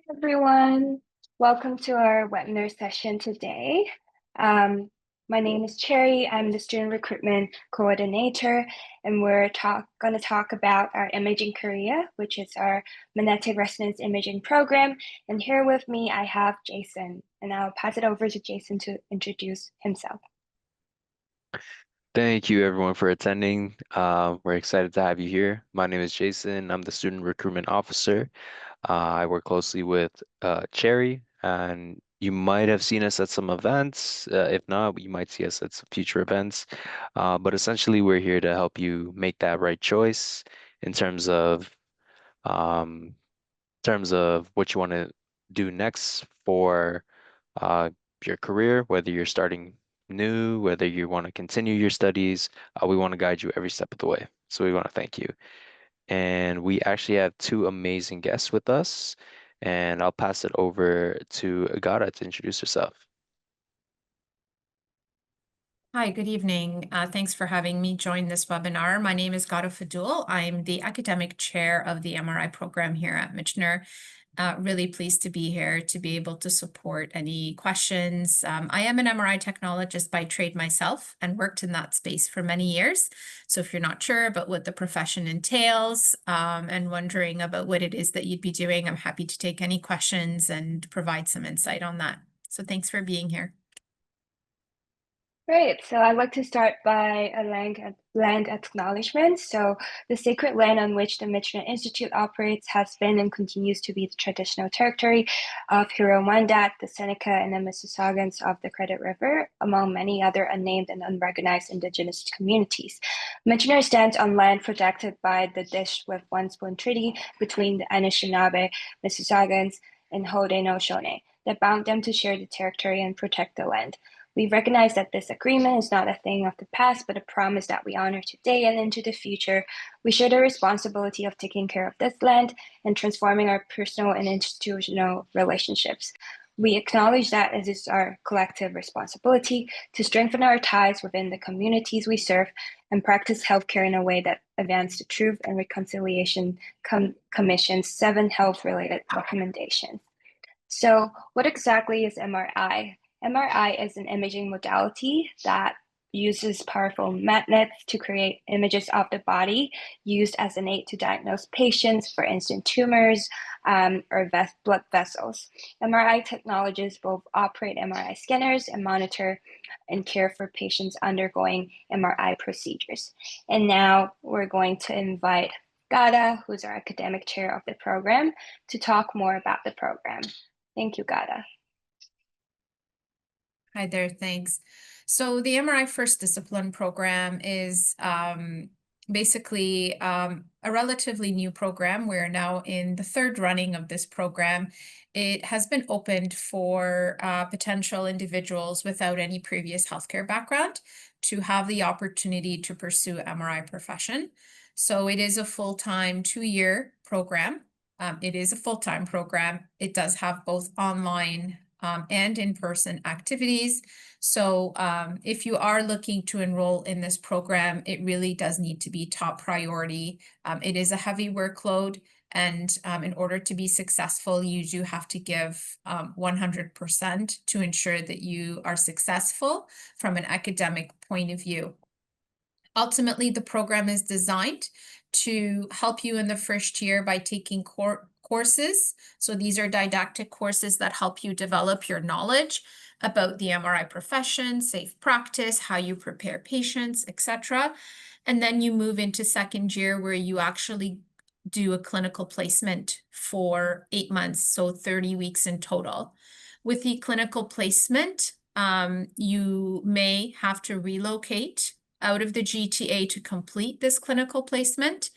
Everyone. Welcome to our webinar session today. My name is Cherry. I'm the Student Recruitment Coordinator, and we're going to talk about our Imaging Korea, which is our magnetic resonance imaging program. And here with me, I have Jason, and I'll pass it over to Jason to introduce himself. Thank you everyone for attending. We're excited to have you here. My name is Jason. I'm the Student Recruitment Officer. I work closely with Cherry, and you might have seen us at some events. If not, you might see us at some future events. But essentially, we're here to help you make that right choice in um, terms of what you want to do next for uh, your career, whether you're starting new, whether you want to continue your studies. We want to guide you every step of the way. So we want to thank you. And we actually have two amazing guests with us. And I'll pass it over to Agata to introduce herself. Hi, good evening. Thanks for having me join this webinar. My name is Gado Fadul. I'm the academic chair of the MRI program here at Michener. Really pleased to be here to be able to support any questions. I am an MRI technologist by trade myself and worked in that space for many years. So if you're not sure about what the profession entails and wondering about what it is that you'd be doing, I'm happy to take any questions and provide some insight on that. So thanks for being here. Great. So I'd like to start by a land acknowledgement. So the sacred land on which the Michener Institute operates has been and continues to be the traditional territory of Huron-Wendat, the Seneca, and the Mississaugas of the Credit River, among many other unnamed and unrecognized Indigenous communities. Michener stands on land protected by the Dish with One Spoon Treaty between the Anishinaabe, Mississaugas, and Haudenosaunee that bound them to share the territory and protect the land. We recognize that this agreement is not a thing of the past, but a promise that we honor today and into the future. We share the responsibility of taking care of this land and transforming our personal and institutional relationships. We acknowledge that it is our collective responsibility to strengthen our ties within the communities we serve and practice healthcare in a way that advances the Truth and Reconciliation Commission's 7 health-related recommendations. So, what exactly is MRI? MRI is an imaging modality that uses powerful magnets to create images of the body used as an aid to diagnose patients, for instance, tumors or blood vessels. MRI technologists both operate MRI scanners and monitor and care for patients undergoing MRI procedures. And now we're going to invite Gada, who's our academic chair of the program, to talk more about the program. Thank you, Gada. Hi there, thanks. So the MRI First Discipline program is basically a relatively new program. We're now in the 3rd running of this program. It has been opened for potential individuals without any previous healthcare background to have the opportunity to pursue MRI profession. So it is a full-time 2-year program. It is a full-time program. It does have both online and in-person activities. So if you are looking to enroll in this program, it really does need to be top priority. It is a heavy workload, and in order to be successful, you do have to give 100% to ensure that you are successful from an academic point of view. Ultimately, the program is designed to help you in the first year by taking courses. So these are didactic courses that help you develop your knowledge about the MRI profession, safe practice, how you prepare patients, etc. And then you move into 2nd year where you actually do a clinical placement for 8 months, so 30 weeks in total. With the clinical placement, you may have to relocate out of the GTA to complete this clinical placement.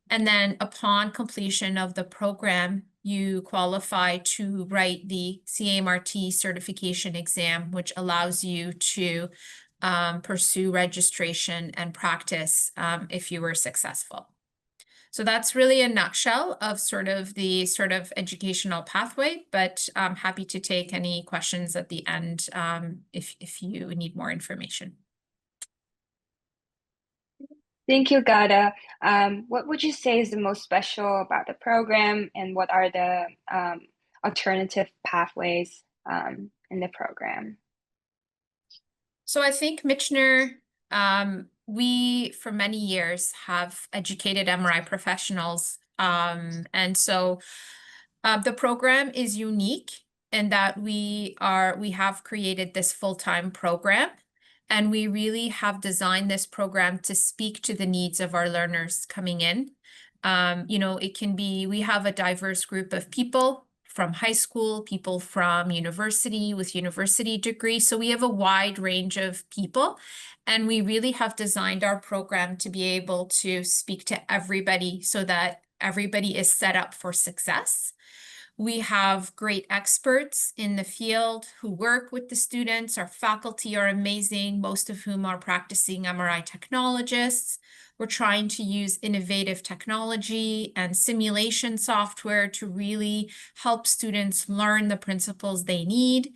And then upon completion of the program, you qualify to write the CAMRT certification exam, which allows you to pursue registration and practice if you were successful. So that's really a nutshell of the educational pathway, but I'm happy to take any questions at the end if you need more information. Thank you, Gada. What would you say is the most special about the program, and what are the alternative pathways in the program? So I think Michener, we for many years have educated MRI professionals. And so the program is unique in that we have created this full-time program, and we really have designed this program to speak to the needs of our learners coming in. We have a diverse group of people from high school, people from university with university degrees. So we have a wide range of people, and we really have designed our program to be able to speak to everybody so that everybody is set up for success. We have great experts in the field who work with the students. Our faculty are amazing, most of whom are practicing MRI technologists. We're trying to use innovative technology and simulation software to really help students learn the principles they need.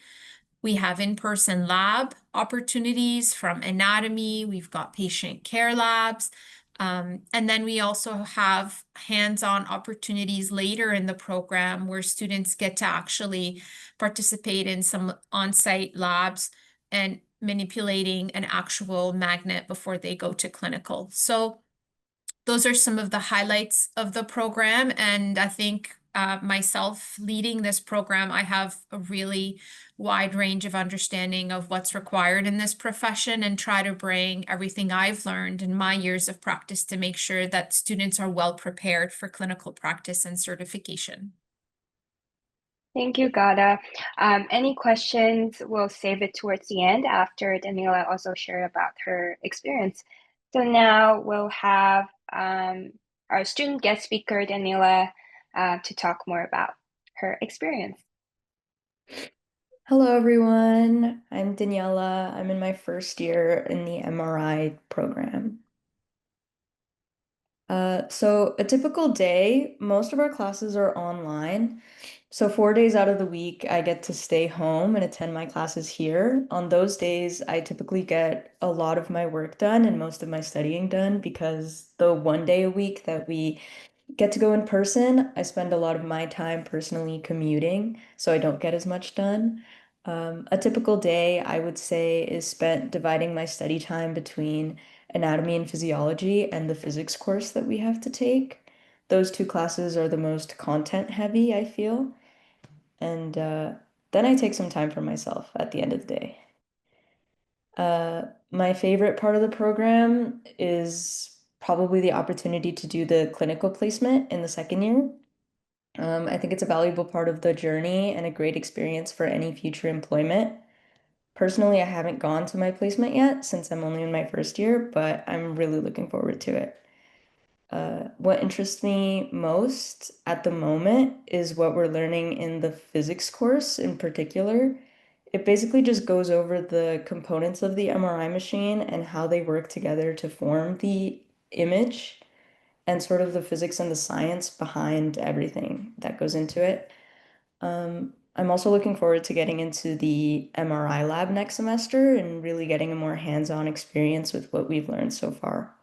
We have in-person lab opportunities from anatomy. We've got patient care labs. And then we also have hands-on opportunities later in the program where students get to actually participate in some on-site labs and manipulating an actual magnet before they go to clinical. So those are some of the highlights of the program. And I think myself leading this program, I have a really wide range of understanding of what's required in this profession and try to bring everything I've learned in my years of practice to make sure that students are well prepared for clinical practice and certification. Thank you, Gada. Any questions, we'll save it towards the end after Daniela also shared about her experience. So now we'll have our student guest speaker, Daniela, to talk more about her experience. Hello, everyone. I'm Daniela. I'm in my first year in the MRI program. So a typical day, most of our classes are online. So 4 days out of the week, I get to stay home and attend my classes here. On those days, I typically get a lot of my work done and most of my studying done because the 1 day a week that we get to go in person, I spend a lot of my time personally commuting, so I don't get as much done. A typical day, I would say, is spent dividing my study time between anatomy and physiology and the physics course that we have to take. Those two classes are the most content heavy, I feel. And then I take some time for myself at the end of the day. My favorite part of the program is probably the opportunity to do the clinical placement in the second year. I think it's a valuable part of the journey and a great experience for any future employment. Personally, I haven't gone to my placement yet since I'm only in my first year, but I'm really looking forward to it. What interests me most at the moment is what we're learning in the physics course in particular. It basically just goes over the components of the MRI machine and how they work together to form the image and sort of the physics and the science behind everything that goes into it. I'm also looking forward to getting into the MRI lab next semester and really getting a more hands-on experience with what we've learned so far.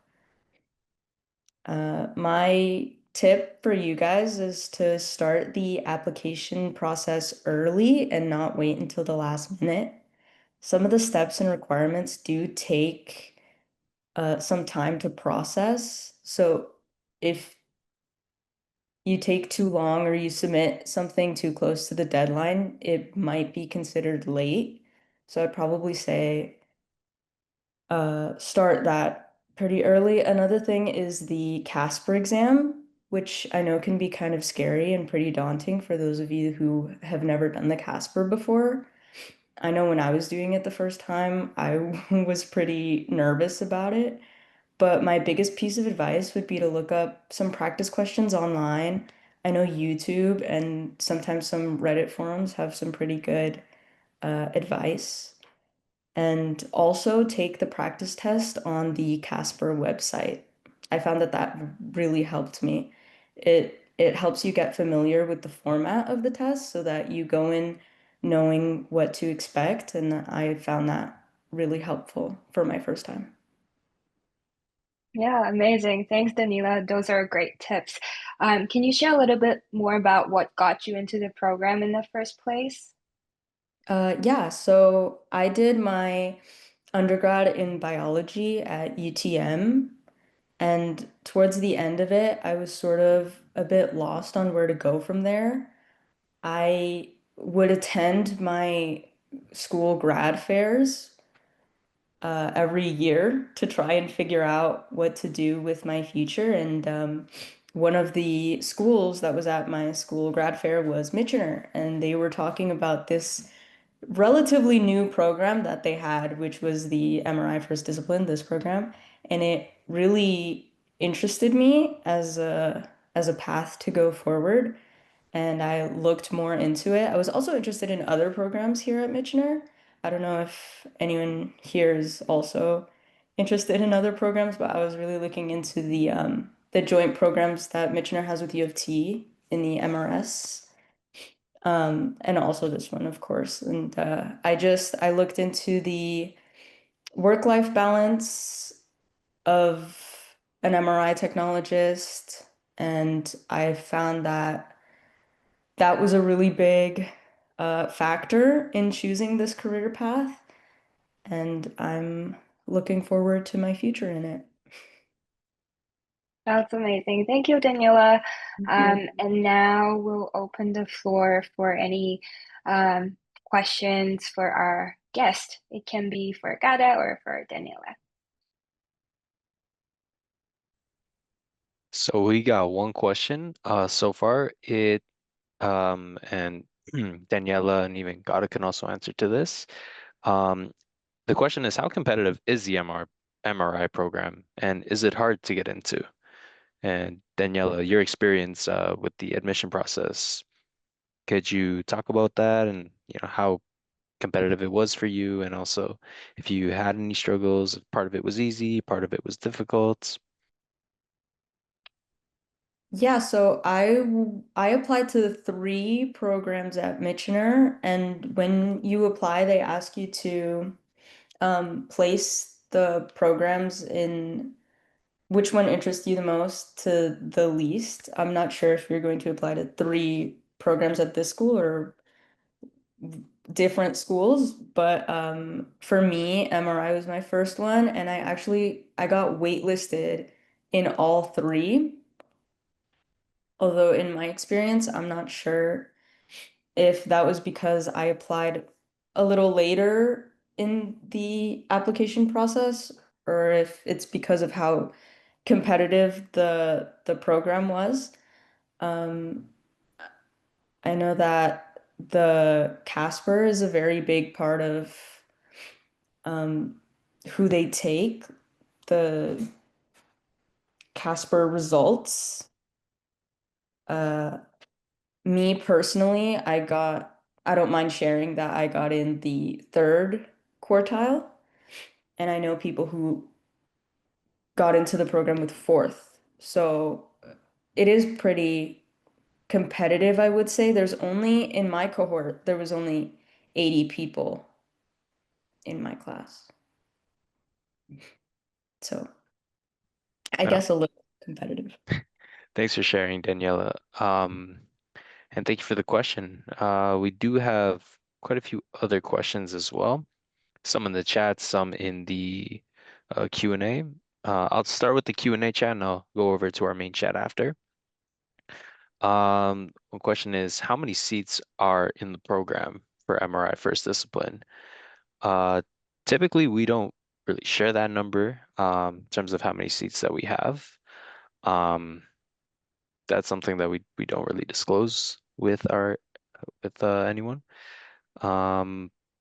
My tip for you guys is to start the application process early and not wait until the last minute. Some of the steps and requirements do take some time to process. So if you take too long or you submit something too close to the deadline, it might be considered late. So I'd probably say start that pretty early. Another thing is the Casper exam, which I know can be kind of scary and pretty daunting for those of you who have never done the Casper before. I know when I was doing it the first time, I was pretty nervous about it. But my biggest piece of advice would be to look up some practice questions online. I know YouTube and sometimes some Reddit forums have some pretty good advice. And also take the practice test on the Casper website. I found that that really helped me. It helps you get familiar with the format of the test so that you go in knowing what to expect, and I found that really helpful for my first time. Yeah, amazing. Thanks, Danila. Those are great tips. Can you share a little bit more about what got you into the program in the first place? Yeah, so I did my undergrad in biology at UTM, and towards the end of it, I was sort of a bit lost on where to go from there. I would attend my school grad fairs every year to try and figure out what to do with my future. And one of the schools that was at my school grad fair was Michener, and they were talking about this relatively new program that they had, which was the MRI First Discipline, this program, and it really interested me as a path to go forward. And I looked more into it. I was also interested in other programs here at Michener. I don't know if anyone here is also interested in other programs, but I was really looking into the joint programs that Michener has with U of T in the MRS, and also this one, of course. And I looked into the work-life balance of an MRI technologist, and I found that that was a really big factor in choosing this career path, and I'm looking forward to my future in it. That's amazing. Thank you, Daniela. Thank you. And now we'll open the floor for any questions for our guest. It can be for Gada or for Daniela. So we got one question so far. And Daniela and even Gada can also answer to this. Um, the question is, how competitive is the MRI program, and is it hard to get into? And Daniela, your experience with the admission process, could you talk about that and how competitive it was for you, and also if you had any struggles, part of it was easy, part of it was difficult. Yeah, so I applied to the three programs at Michener, and when you apply, they ask you to place the programs in which one interests you the most to the least. I'm not sure if you're going to apply to three programs at this school or different schools, but for me, MRI was my first one, and I got waitlisted in all three. Although in my experience, I'm not sure if that was because I applied a little later in the application process, or if it's because of how competitive the program was. Um, I know that the Casper is a very big part of um, who they take, the Casper results. Uh, Me personally, I don't mind sharing that I got in the third quartile, and I know people who got into the program with fourth. So it is pretty competitive, I would say. In my cohort, there was only 80 people in my class. So I Oh, guess a little competitive. thanks for sharing, Daniela. And thank you for the question. We do have quite a few other questions as well. Some in the chat, some in the Q&A. I'll start with the Q&A chat and I'll go over to our main chat after. One question is, how many seats are in the program for MRI First Discipline? Uh, Typically, we don't really share that number in terms of how many seats that we have. That's something that we don't really disclose with anyone.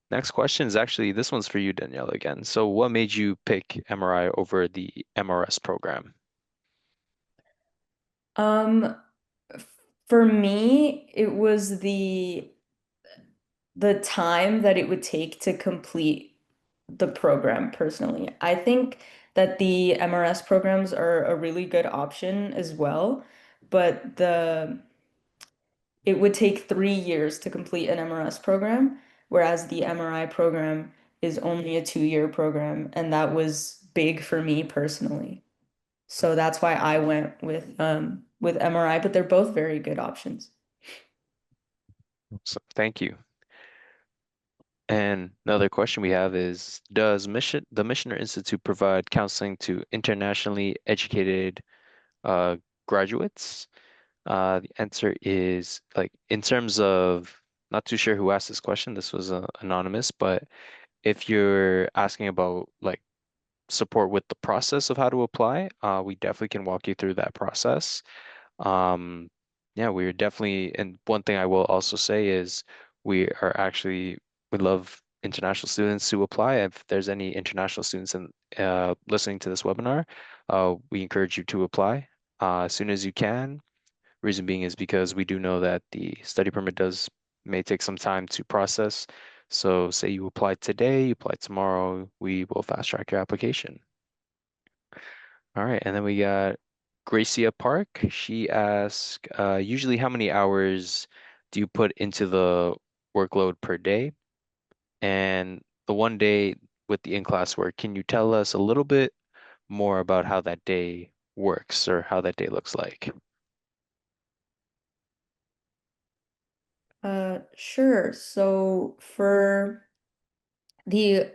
Next question is actually, this one's for you, Danielle, again. So what made you pick MRI over the MRS program? Um, for me, it was the time that it would take to complete the program personally. I think that the MRS programs are a really good option as well, but the it would take 3 years to complete an MRS program, whereas the MRI program is only a 2-year program, and that was big for me personally. So that's why I went with MRI, but they're both very good options. So thank you. And another question we have is, does the Michener Institute provide counseling to internationally educated graduates? The answer is, like, in terms of, not too sure who asked this question. This was anonymous, but if you're asking about like support with the process of how to apply, we definitely can walk you through that process. Yeah, we're definitely, and one thing I will also say is we love international students to apply. If there's any international students listening to this webinar, we encourage you to apply as soon as you can. Reason being is because we do know that the study permit may take some time to process. So say you apply today, you apply tomorrow, we will fast track your application. All right, and then we got Gracia Park. She asked, usually how many hours do you put into the workload per day? And the one day with the in-class work, can you tell us a little bit more about how that day works or how that day looks like? Sure. So for the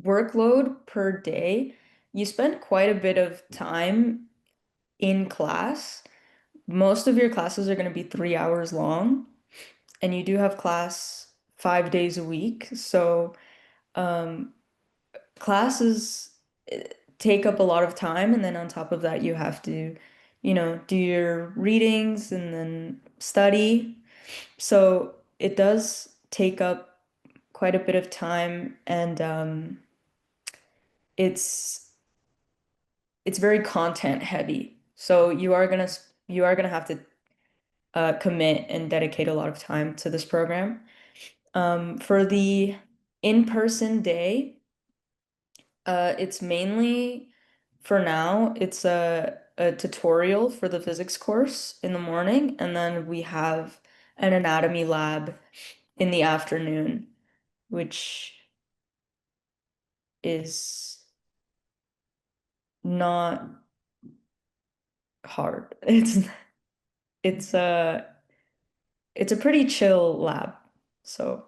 workload per day, you spend quite a bit of time in class. Most of your classes are going to be 3 hours long, and you do have class 5 days a week. So um, classes take up a lot of time, and then on top of that, you have to, do your readings and then study. So it does take up quite a bit of time, and it's it's very content heavy. So you are gonna have to commit and dedicate a lot of time to this program. For the in-person day, it's mainly, for now, it's a tutorial for the physics course in the morning, and then we have an anatomy lab in the afternoon, which is not hard. It's a it's a pretty chill lab. So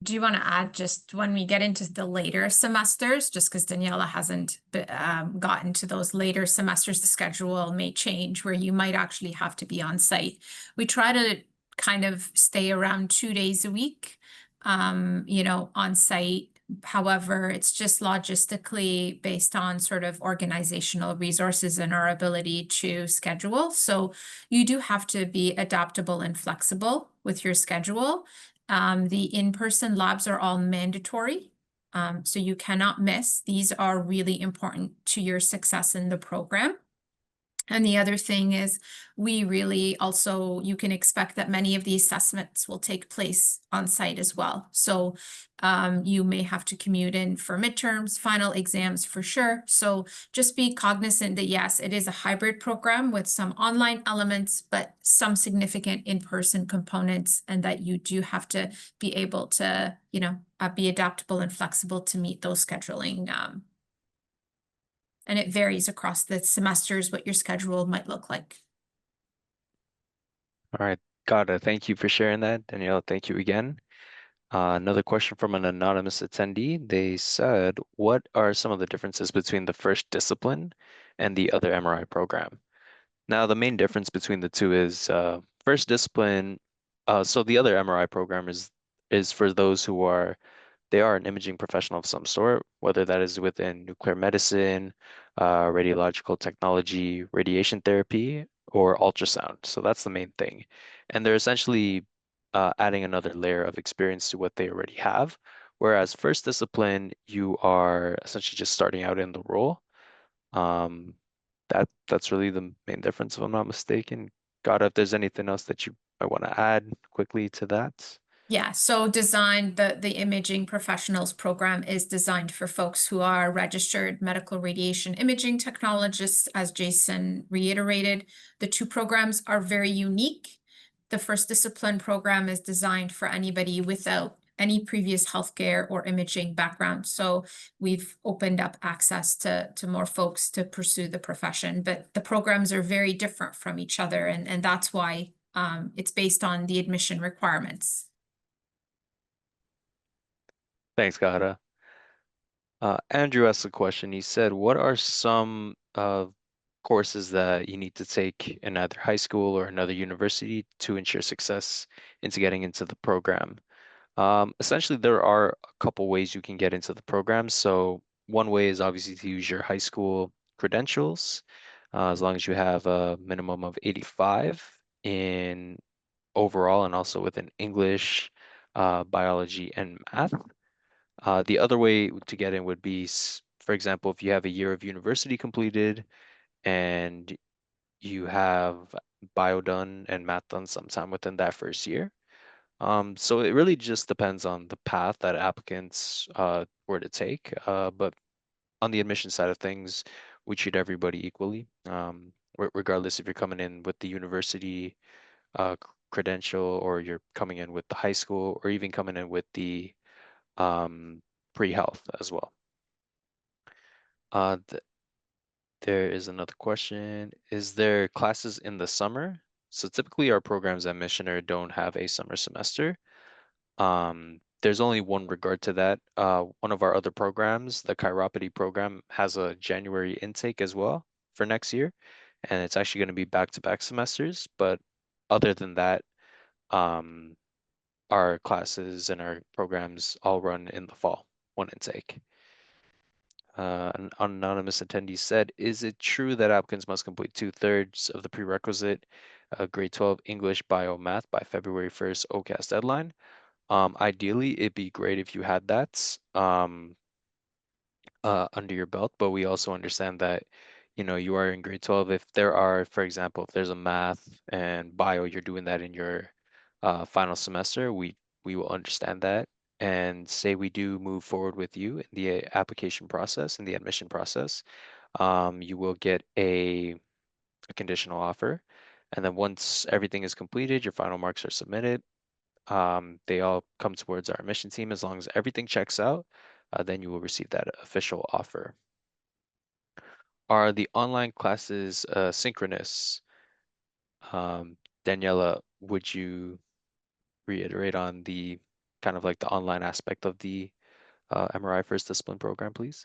Do you want to add, just when we get into the later semesters, just because Daniela hasn't gotten to those later semesters, the schedule may change where you might actually have to be on site. We try to kind of stay around 2 days a week, on site. However, it's just logistically based on sort of organizational resources and our ability to schedule. So you do have to be adaptable and flexible with your schedule. The in-person labs are all mandatory, so you cannot miss. These are really important to your success in the program. And the other thing is, we really also, you can expect that many of the assessments will take place on site as well. So you may have to commute in for midterms, final exams for sure. So just be cognizant that yes, it is a hybrid program with some online elements, but some significant in-person components, and that you do have to be able to, be adaptable and flexible to meet those scheduling and it varies across the semesters what your schedule might look like. All right, got it. Thank you for sharing that, Danielle. Thank you again. Another question from an anonymous attendee. They said, what are some of the differences between the first discipline and the other MRI program? Now, the main difference between the two is first discipline. So the other MRI program is for those who they are an imaging professional of some sort, whether that is within nuclear medicine, radiological technology, radiation therapy, or ultrasound. So that's the main thing. And they're essentially adding another layer of experience to what they already have. Whereas first discipline, you are essentially just starting out in the role. Um, that's really the main difference, if I'm not mistaken. God, if there's anything else that you might want to add quickly to that. Yeah, so the imaging professionals program is designed for folks who are registered medical radiation imaging technologists, as Jason reiterated. The two programs are very unique. The first discipline program is designed for anybody without any previous healthcare or imaging background. So we've opened up access to more folks to pursue the profession, but the programs are very different from each other, and that's why it's based on the admission requirements. Thanks, Gada. Andrew asked a question. He said, what are some courses that you need to take in either high school or another university to ensure success into getting into the program? Essentially, there are a couple ways you can get into the program. So one way is obviously to use your high school credentials, as long as you have a minimum of 85 in overall and also within English, biology, and math. The other way to get in would be, for example, if you have a year of university completed and you have bio done and math done sometime within that first year. So it really just depends on the path that applicants were to take. But on the admission side of things, we treat everybody equally, regardless if you're coming in with the university credential or you're coming in with the high school or even coming in with the pre-health as well. There is another question. Is there classes in the summer? So typically our programs at Michener don't have a summer semester. There's only one regard to that. One of our other programs, the chiropody program, has a January intake as well for next year, and it's actually going to be back-to-back semesters. But other than that, our classes and our programs all run in the fall, one intake. An anonymous attendee said, is it true that applicants must complete 2/3 of the prerequisite grade 12 English bio math by February 1st OCAS deadline? Ideally, it'd be great if you had that under your belt, but we also understand that, you are in grade 12. If there are, for example, if there's a math and bio, you're doing that in your final semester, we will understand that and say we do move forward with you in the application process and the admission process. You will get a conditional offer. And then once everything is completed, your final marks are submitted. They all come towards our admission team. As long as everything checks out, then you will receive that official offer. Are the online classes synchronous? Daniela, would you reiterate on the kind of like the online aspect of the MRI First Discipline program, please?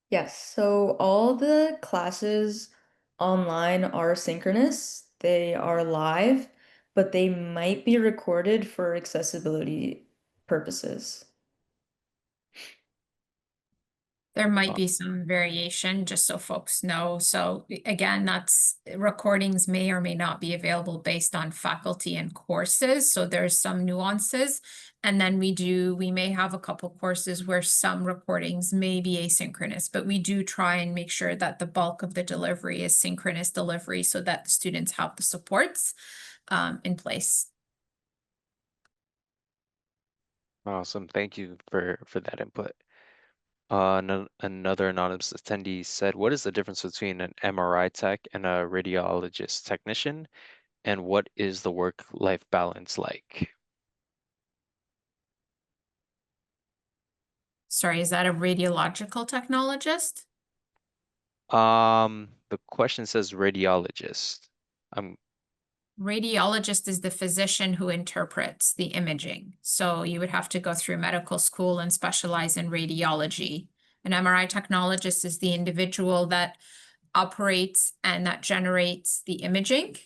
Yes, so all the classes online are synchronous. They are live, but they might be recorded for accessibility purposes. There might be some variation, just so folks know. So again, that's recordings may or may not be available based on faculty and courses. So there's some nuances. And then we may have a couple courses where some recordings may be asynchronous, but we do try and make sure that the bulk of the delivery is synchronous delivery so that the students have the supports in place. Awesome. Thank you for that input. Another anonymous attendee said, what is the difference between an MRI tech and a radiologist technician? And what is the work-life balance like? Sorry, is that a radiological technologist? The question says radiologist. Radiologist is the physician who interprets the imaging. So you would have to go through medical school and specialize in radiology. An MRI technologist is the individual that operates and that generates the imaging.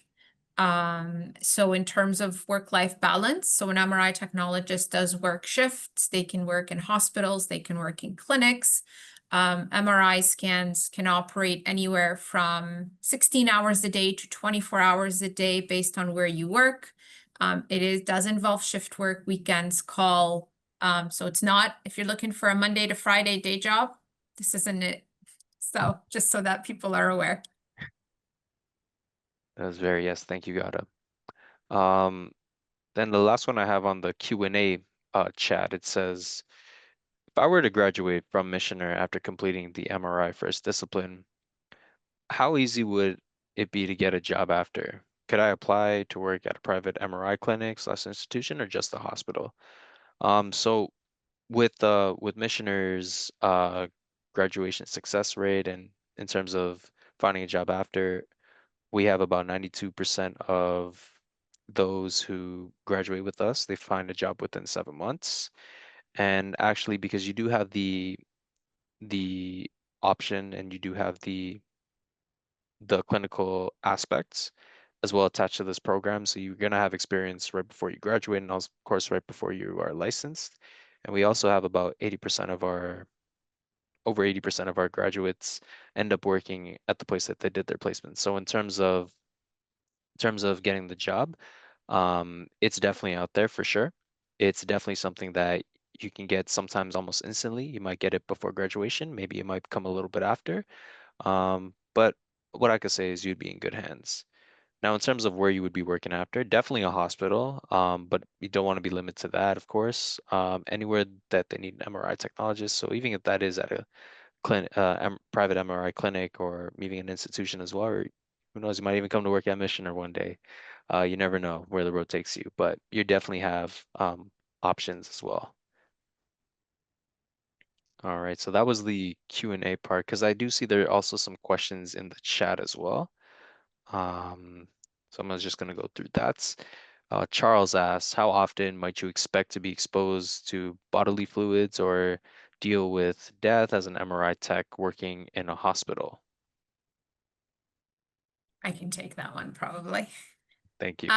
So in terms of work-life balance, so an MRI technologist does work shifts. They can work in hospitals, they can work in clinics. MRI scans can operate anywhere from 16 hours a day to 24 hours a day based on where you work. Does involve shift work, weekends, call. So it's not, if you're looking for a Monday to Friday day job, this isn't it. So just so that people are aware. That was yes, thank you, Gada. Then the last one I have on the Q&A chat, it says, if I were to graduate from Michener after completing the MRI First Discipline, how easy would it be to get a job after? Could I apply to work at a private MRI clinic / institution or just the hospital? So with Michener's graduation success rate and in terms of finding a job after, we have about 92% of those who graduate with us, they find a job within 7 months. And actually, because you do have the option and you do have the clinical aspects as well attached to this program. So you're going to have experience right before you graduate and also, of course, right before you are licensed. And we also have about 80% of our over 80% of our graduates end up working at the place that they did their placement. So in terms of getting the job, it's definitely out there for sure. It's definitely something that you can get sometimes almost instantly. You might get it before graduation, maybe it might come a little bit after. But what I could say is you'd be in good hands. Now, in terms of where you would be working after, definitely a hospital, but you don't want to be limited to that, of course. Anywhere that they need an MRI technologist. So even if that is at a private MRI clinic or maybe an institution as well, or who knows, you might even come to work at Michener one day. You never know where the road takes you, but you definitely have options as well. All right, so that was the Q&A part because I do see there are also some questions in the chat as well. So I'm just going to go through that. Charles asks, how often might you expect to be exposed to bodily fluids or deal with death as an MRI tech working in a hospital? I can take that one probably. Thank you.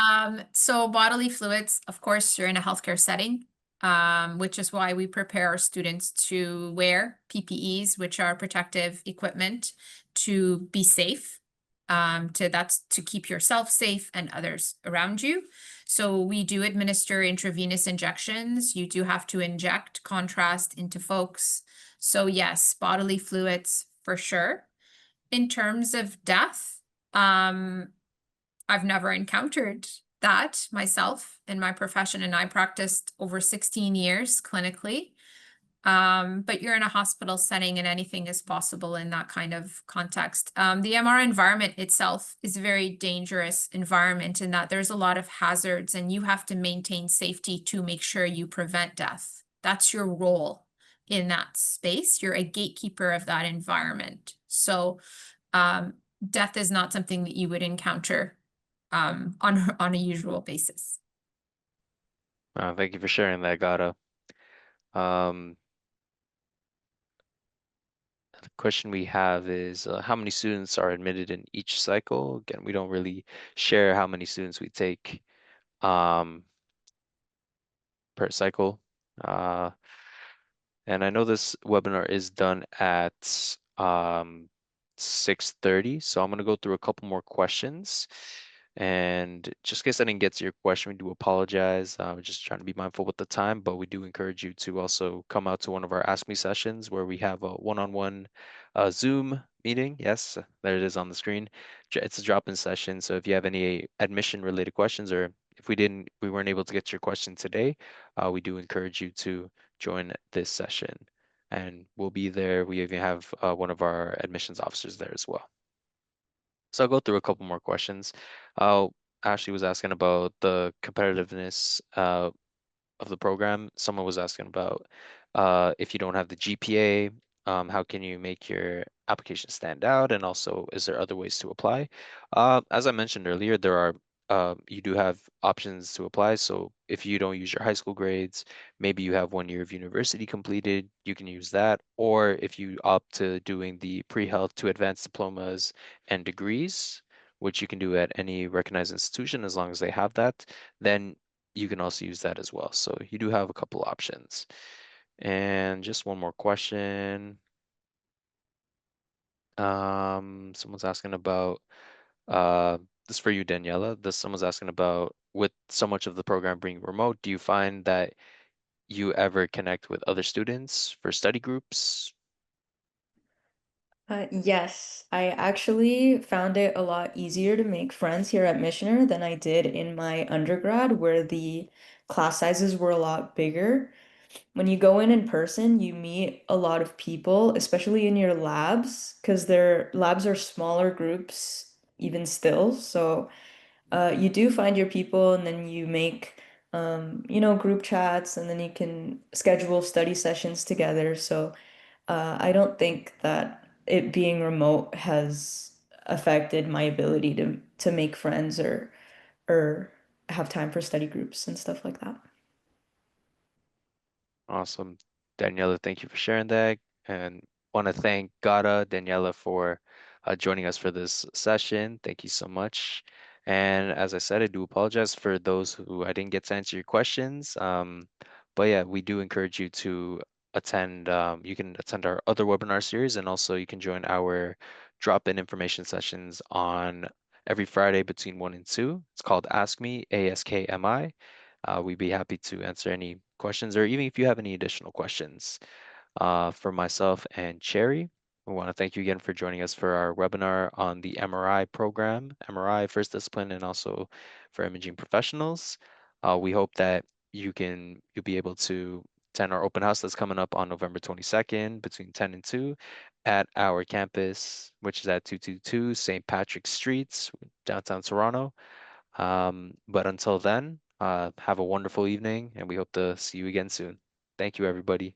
So bodily fluids, of course, you're in a healthcare setting, which is why we prepare our students to wear PPEs, which are protective equipment, to be safe. That's to keep yourself safe and others around you. So we do administer intravenous injections. You do have to inject contrast into folks. So yes, bodily fluids for sure. In terms of death, I've never encountered that myself in my profession, and I practiced over 16 years clinically. But you're in a hospital setting and anything is possible in that kind of context. The MR environment itself is a very dangerous environment in that there's a lot of hazards and you have to maintain safety to make sure you prevent death. That's your role in that space. You're a gatekeeper of that environment. So death is not something that you would encounter on a usual basis. Thank you for sharing that, Gata. The question we have is how many students are admitted in each cycle? Again, we don't really share how many students we take per cycle. And I know this webinar is done at 6:30, so I'm going to go through a couple more questions. And just in case I didn't get to your question, we do apologize. We're just trying to be mindful with the time, but we do encourage you to also come out to one of our Ask Me sessions where we have a one-on-one Zoom meeting. Yes, there it is on the screen. It's a drop-in session, so if you have any admission-related questions or if we weren't able to get your question today, we do encourage you to join this session. And we'll be there. We even have one of our admissions officers there as well. So I'll go through a couple more questions. Ashley was asking about the competitiveness of the program. Someone was asking about if you don't have the GPA, how can you make your application stand out? And also, is there other ways to apply? As I mentioned earlier, you do have options to apply. So if you don't use your high school grades, maybe you have 1 year of university completed, you can use that. Or if you opt to doing the pre-health to advanced diplomas and degrees, which you can do at any recognized institution as long as they have that, then you can also use that as well. So you do have a couple options. And just one more question. Someone's asking about this for you, Daniela. Someone's asking about with so much of the program being remote, do you find that you ever connect with other students for study groups? Yes, I actually found it a lot easier to make friends here at Michener than I did in my undergrad, where the class sizes were a lot bigger. When you go in person, you meet a lot of people, especially in your labs, because their labs are smaller groups even still. So you do find your people, and then you make group chats, and then you can schedule study sessions together. So I don't think that it being remote has affected my ability to make friends or have time for study groups and stuff like that. Awesome. Daniela, thank you for sharing that. And want to thank Gada, Daniela, for joining us for this session. Thank you so much. And as I said, I do apologize for those who I didn't get to answer your questions. But yeah, we do encourage you to attend. You can attend our other webinar series, and also you can join our drop-in information sessions on every Friday between 1 and 2. It's called Ask Me, ASKMI. We'd be happy to answer any questions, or even if you have any additional questions. For myself and Cherry, we want to thank you again for joining us for our webinar on the MRI program, MRI First Discipline, and also for imaging professionals. We hope that you'll be able to attend our open house that's coming up on November 22nd between 10 and 2 at our campus, which is at 222 St. Patrick Street, downtown Toronto. But until then, have a wonderful evening, and we hope to see you again soon. Thank you, everybody.